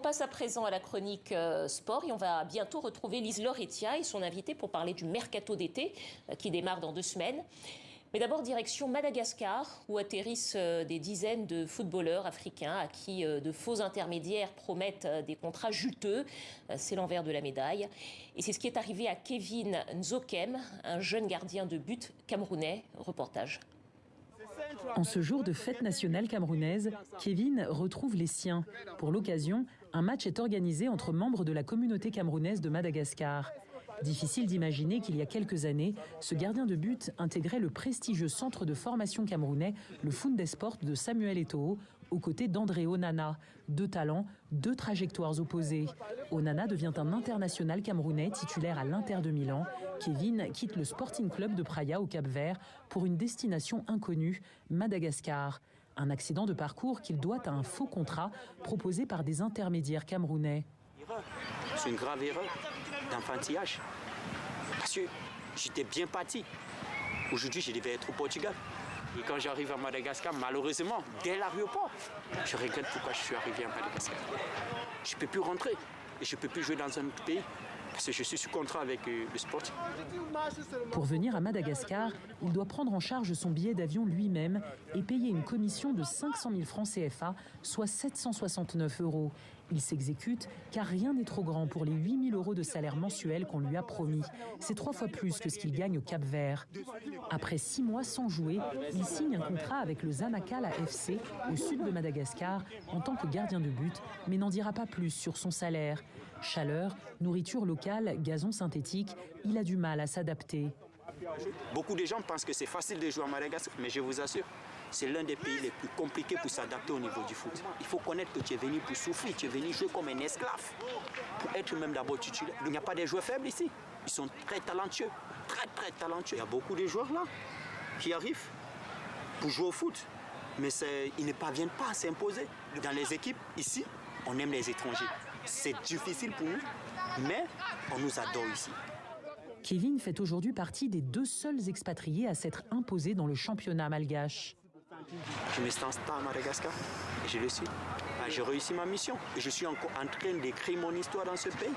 passe à présent à la chronique sport et on va bientôt retrouver Lise Loretia et son invité pour parler du mercato d'été qui démarre dans 2 semaines. Mais d'abord, direction Madagascar, où atterrissent des dizaines de footballeurs africains à qui de faux intermédiaires promettent des contrats juteux. C'est l'envers de la médaille. Et c'est ce qui est arrivé à Kevin Nzokem, un jeune gardien de but camerounais. Reportage. En ce jour de fête nationale camerounaise, Kevin retrouve les siens. Pour l'occasion, un match est organisé entre membres de la communauté camerounaise de Madagascar. Difficile d'imaginer qu'il y a quelques années, ce gardien de but intégrait le prestigieux centre de formation camerounais, le Fundesport de Samuel Eto'o, aux côtés d'André Onana. 2 talents, 2 trajectoires opposées. Onana devient un international camerounais titulaire à l'Inter de Milan. Kevin quitte le Sporting Club de Praia au Cap-Vert pour une destination inconnue, Madagascar. Un accident de parcours qu'il doit à un faux contrat proposé par des intermédiaires camerounais. C'est une grave erreur d'enfantillage. Parce que j'étais bien parti. Aujourd'hui, je devais être au Portugal. Et quand j'arrive à Madagascar, malheureusement, dès l'aéroport, je regrette pourquoi je suis arrivé à Madagascar. Je ne peux plus rentrer et je ne peux plus jouer dans un autre pays. Parce que je suis sous contrat avec le Sporting. Pour venir à Madagascar, il doit prendre en charge son billet d'avion lui-même et payer une commission de 500 000 francs CFA, soit 769 €. Il s'exécute car rien n'est trop grand pour les 8 000 € de salaire mensuel qu'on lui a promis. C'est 3 fois plus que ce qu'il gagne au Cap-Vert. Après 6 mois sans jouer, il signe un contrat avec le Zanakala FC au sud de Madagascar en tant que gardien de but, mais n'en dira pas plus sur son salaire. Chaleur, nourriture locale, gazon synthétique, il a du mal à s'adapter. Beaucoup de gens pensent que c'est facile de jouer à Madagascar, mais je vous assure, c'est l'un des pays les plus compliqués pour s'adapter au niveau du foot. Il faut connaître que tu es venu pour souffrir, tu es venu jouer comme un esclave, pour être même d'abord titulaire. Il n'y a pas de joueurs faibles ici. Ils sont très talentueux, très talentueux. Il y a beaucoup de joueurs là qui arrivent pour jouer au foot, mais ils ne parviennent pas à s'imposer. Dans les équipes, ici, on aime les étrangers. C'est difficile pour nous, mais on nous adore ici. Kevin fait aujourd'hui partie des 2 seuls expatriés à s'être imposés dans le championnat malgache. Je me sens pas à Madagascar et je le suis. J'ai réussi ma mission et je suis encore en train d'écrire mon histoire dans ce pays.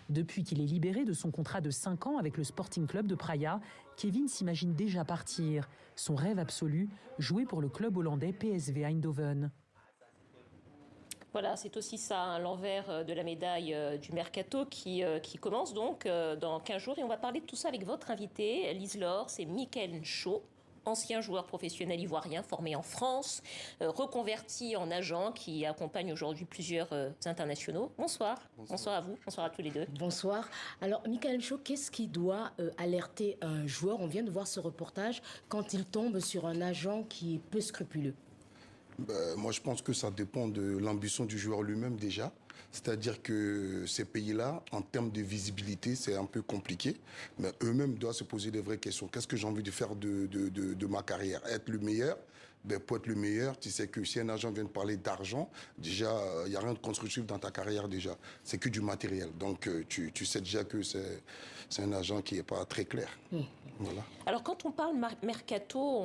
Depuis qu'il est libéré de son contrat de 5 ans avec le Sporting Club de Praia, Kevin s'imagine déjà partir. Son rêve absolu, jouer pour le club hollandais PSV Eindhoven. Voilà, c'est aussi ça, hein, l'envers de la médaille du mercato qui commence donc dans 15 jours. Et on va parler de tout ça avec votre invité, Lise Laure, c'est Michael Ncho, ancien joueur professionnel ivoirien formé en France, reconverti en agent qui accompagne aujourd'hui plusieurs internationaux. Bonsoir. Bonsoir à vous, bonsoir à tous les deux. Bonsoir. Alors, Michael Ncho, qu'est-ce qui doit alerter un joueur? On vient de voir ce reportage quand il tombe sur un agent qui est peu scrupuleux. Moi, je pense que ça dépend de l'ambition du joueur lui-même déjà. C'est-à-dire que ces pays-là, en termes de visibilité, c'est un peu compliqué. Mais eux-mêmes doivent se poser des vraies questions. Qu'est-ce que j'ai envie de faire de ma carrière? Être le meilleur? Pour être le meilleur, tu sais que si un agent vient de parler d'argent, déjà, il n'y a rien de constructif dans ta carrière déjà. C'est que du matériel. Donc, tu sais déjà que c'est un agent qui n'est pas très clair. Voilà. Alors, quand on parle mercato,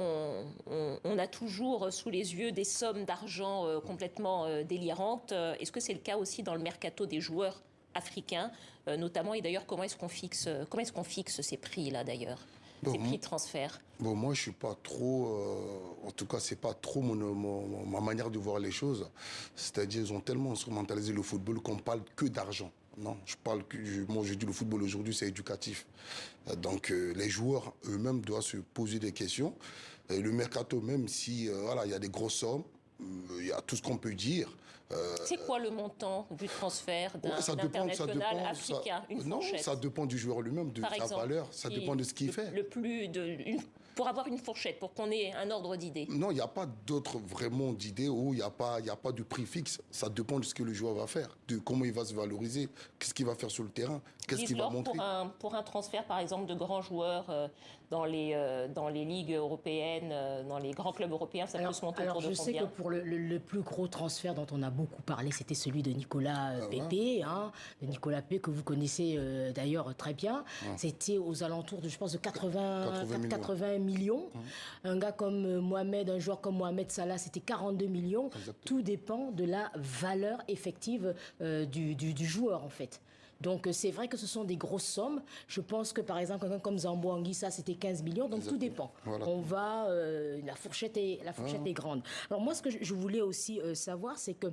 on a toujours sous les yeux des sommes d'argent complètement délirantes. Est-ce que c'est le cas aussi dans le mercato des joueurs africains, notamment? Et d'ailleurs, comment est-ce qu'on fixe ces prix-là, d'ailleurs? Ces prix de transfert. Moi, je suis pas trop... en tout cas, c'est pas trop ma manière de voir les choses. C'est-à-dire, ils ont tellement instrumentalisé le football qu'on parle que d'argent. Non, moi, je dis le football aujourd'hui, c'est éducatif. Donc, les joueurs eux-mêmes doivent se poser des questions. Le mercato, même si, il y a des grosses sommes, il y a tout ce qu'on peut dire. C'est quoi le montant du transfert d'un international africain? Non, ça dépend du joueur lui-même, de sa valeur, ça dépend de ce qu'il fait. Pour avoir une fourchette, pour qu'on ait un ordre d'idée. Non, il n'y a pas d'autre vraiment d'idée où il n'y a pas de prix fixe. Ça dépend de ce que le joueur va faire, de comment il va se valoriser, qu'est-ce qu'il va faire sur le terrain, qu'est-ce qu'il va montrer. Pour un transfert, par exemple, de grands joueurs dans les ligues européennes, dans les grands clubs européens, ça peut se monter autour de combien? Je sais que pour le plus gros transfert dont on a beaucoup parlé, c'était celui de Nicolas Pepe, de Nicolas Pepe, que vous connaissez d'ailleurs très bien. C'était aux alentours de, je pense, de 80 millions. Un gars comme Mohamed, un joueur comme Mohamed Salah, c'était 42 millions. Exactement. Tout dépend de la valeur effective du joueur, en fait. Donc, c'est vrai que ce sont des grosses sommes. Je pense que, par exemple, quelqu'un comme Zambo Anguissa, c'était 15 millions. Donc, tout dépend. Voilà. On va... la fourchette est grande. Alors, moi, ce que je voulais aussi savoir, c'est que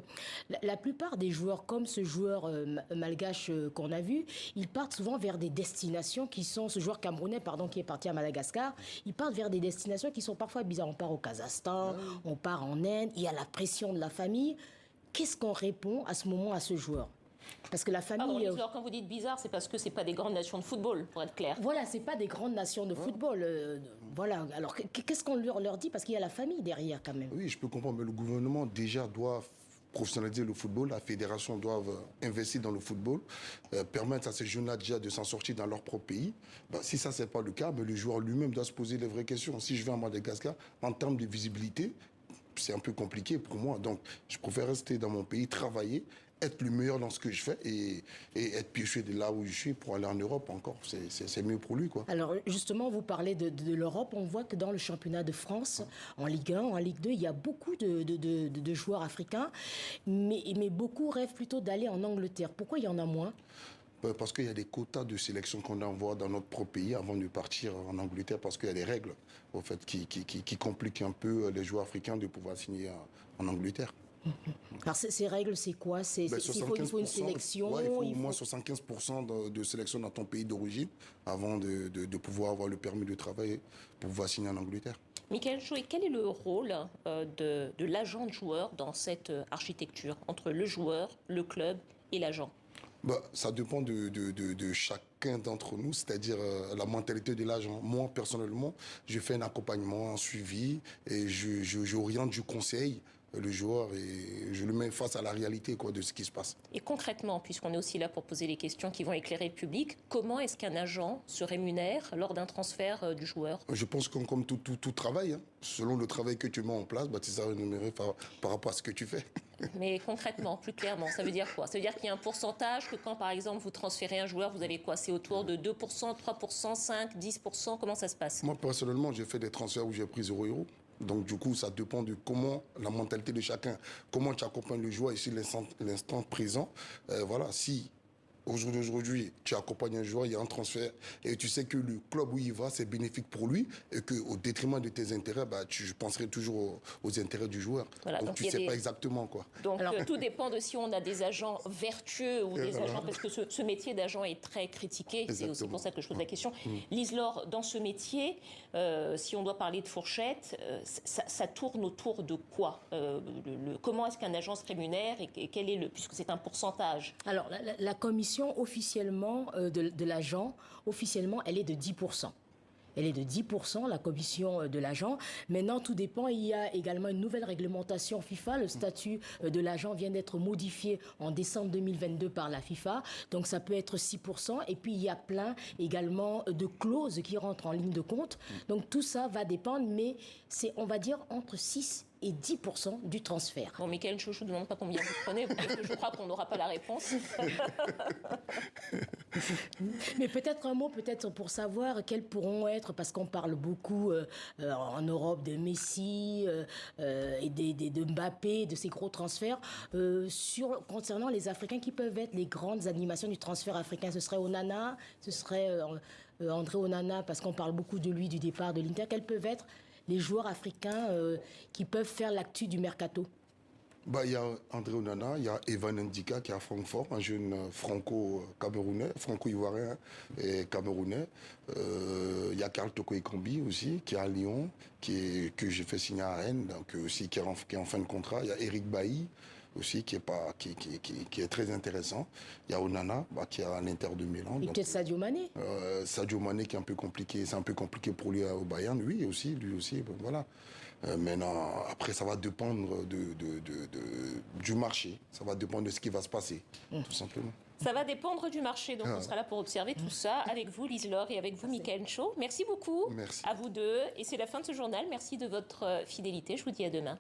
la plupart des joueurs, comme ce joueur malgache qu'on a vu, ils partent souvent vers des destinations qui sont... Ce joueur camerounais, pardon, qui est parti à Madagascar, ils partent vers des destinations qui sont parfois bizarres. On part au Kazakhstan, on part en Inde, il y a la pression de la famille. Qu'est-ce qu'on répond à ce moment à ce joueur ? Parce que la famille... Alors, quand vous dites bizarre, c'est parce que ce n'est pas des grandes nations de football, pour être clair. Voilà, ce n'est pas des grandes nations de football. Voilà. Alors, qu'est-ce qu'on leur dit ? Parce qu'il y a la famille derrière, quand même. Oui, je peux comprendre, mais le gouvernement déjà doit professionnaliser le football, la fédération doit investir dans le football, permettre à ces jeunes-là déjà de s'en sortir dans leur propre pays. Si ça, ce n'est pas le cas, le joueur lui-même doit se poser les vraies questions. Si je vais à Madagascar, en termes de visibilité, c'est un peu compliqué pour moi. Donc, je préfère rester dans mon pays, travailler, être le meilleur dans ce que je fais et être pioché de là où je suis pour aller en Europe encore. C'est mieux pour lui, quoi. Alors, justement, vous parlez de l'Europe. On voit que dans le championnat de France, en Ligue 1, en Ligue 2, il y a beaucoup de joueurs africains, mais beaucoup rêvent plutôt d'aller en Angleterre. Pourquoi il y en a moins ? Parce qu'il y a des quotas de sélection qu'on envoie dans notre propre pays avant de partir en Angleterre, parce qu'il y a des règles au fait, qui compliquent un peu les joueurs africains de pouvoir signer en Angleterre. Alors ces règles, c'est quoi ? Il faut une sélection. Ouais, il faut au moins 75% de sélection dans ton pays d'origine avant de pouvoir avoir le permis de travail pour pouvoir signer en Angleterre. Michael Chouet, quel est le rôle de l'agent de joueur dans cette architecture entre le joueur, le club et l'agent ? Ça dépend de chacun d'entre nous, c'est-à-dire la mentalité de l'agent. Moi, personnellement, je fais un accompagnement, un suivi, et j'oriente, je conseille le joueur et je le mets face à la réalité de ce qui se passe. Et concrètement, puisqu'on est aussi là pour poser les questions qui vont éclairer le public, comment est-ce qu'un agent se rémunère lors d'un transfert du joueur ? Je pense que comme tout travail, selon le travail que tu mets en place, tu seras rémunéré par rapport à ce que tu fais. Mais concrètement, plus clairement, ça veut dire quoi ? Ça veut dire qu'il y a un pourcentage que quand, par exemple, vous transférez un joueur, vous avez quoi ? C'est autour de 2%, 3%, 5%, 10% ? Comment ça se passe ? Moi, personnellement, j'ai fait des transferts où j'ai pris 0 €. Donc, du coup, ça dépend de comment, la mentalité de chacun, comment tu accompagnes le joueur ici, l'instant présent. Voilà, si aujourd'hui, tu accompagnes un joueur, il y a un transfert, et tu sais que le club où il va, c'est bénéfique pour lui, et qu'au détriment de tes intérêts, je penserai toujours aux intérêts du joueur. Voilà, donc tu ne sais pas exactement, quoi. Donc, tout dépend de si on a des agents vertueux ou des agents, parce que ce métier d'agent est très critiqué, c'est aussi pour ça que je pose la question. Lise-Laure, dans ce métier, si on doit parler de fourchette, ça tourne autour de quoi ? Comment est-ce qu'un agent se rémunère et quel est puisque c'est un pourcentage ? Alors, la commission officiellement de l'agent, officiellement, elle est de 10%. Elle est de 10%, la commission de l'agent. Maintenant, tout dépend. Il y a également une nouvelle réglementation FIFA. Le statut de l'agent vient d'être modifié en décembre 2022 par la FIFA. Donc, ça peut être 6%. Et puis, il y a plein également de clauses qui rentrent en ligne de compte. Donc, tout ça va dépendre, mais c'est, on va dire, entre 6 et 10% du transfert. Bon, Michael, je ne vous demande pas combien vous prenez, parce que je crois qu'on n'aura pas la réponse. Mais peut-être un mot, peut-être pour savoir quels pourront être, parce qu'on parle beaucoup en Europe de Messi et de Mbappé, de ces gros transferts, concernant les Africains qui peuvent être les grandes animations du transfert africain. Ce serait Onana, ce serait André Onana, parce qu'on parle beaucoup de lui, du départ de l'Inter. Quels peuvent être les joueurs africains qui peuvent faire l'actu du mercato? Il y a André Onana, il y a Evan Ndika qui est à Francfort, un jeune franco-camerounais, franco-ivoirien et camerounais. Il y a Karl Toko Ekambi aussi, qui est à Lyon, que j'ai fait signer à Rennes, donc aussi qui est en fin de contrat. Il y a Eric Bailly aussi qui est très intéressant. Il y a Onana qui est à l'Inter de Milan. Et peut-être Sadio Mané. Sadio Mané qui est un peu compliqué, c'est un peu compliqué pour lui au Bayern, lui aussi, voilà. Maintenant, après, ça va dépendre du marché. Ça va dépendre de ce qui va se passer, tout simplement. Ça va dépendre du marché, donc on sera là pour observer tout ça avec vous, Lise-Laure, et avec vous, Michael Chouet. Merci beaucoup. Merci. À vous deux. Et c'est la fin de ce journal. Merci de votre fidélité. Je vous dis à demain.